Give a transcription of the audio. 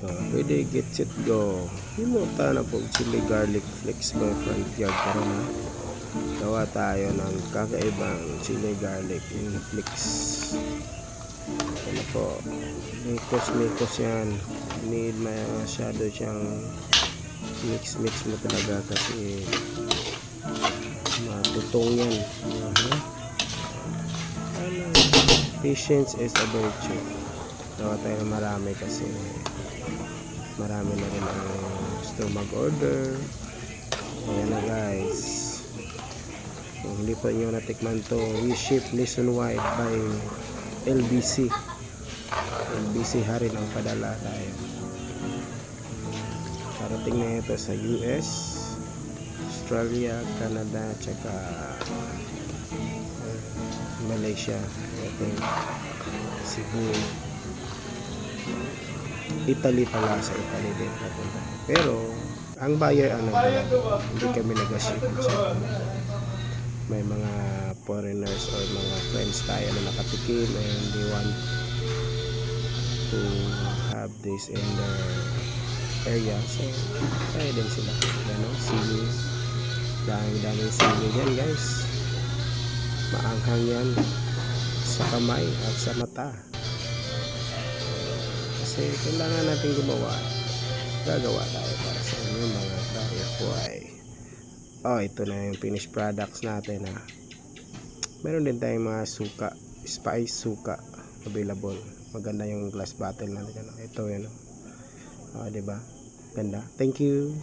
Pwede get set go. Himuta na po chili garlic flakes by front yard para na gawa tayo ng kakaibang chili garlic in flakes. Ano po, mikos yan, need masyado siyang mix mo talaga kasi matutong yan. Patience is a virtue. Gawa tayo ng marami kasi marami na rin ang gusto mag-order. Ayan na guys, kung hindi pa nyo natikman to, we ship nationwide by LBC. LBC Harin ang padala tayo. Parating na ito sa US, Australia, Canada, tsaka Malaysia. Ito Cebu, Italy pala, sa Italy din papunta. Pero ang buyer ang nagdala, hindi kami nag-ship. May mga foreigners or mga friends tayo na nakatikim and they want to have this in their area, so kaya din sila. Sili, daming sili yan guys, maanghang yan sa kamay at sa mata. Kasi kailangan natin gagawa tayo para sa inyo mga ka-FY. Ito na yung finished products natin meron din tayong mga suka, spice suka available. Maganda yung glass bottle natin. Ito yun. Diba? Ganda. Thank you.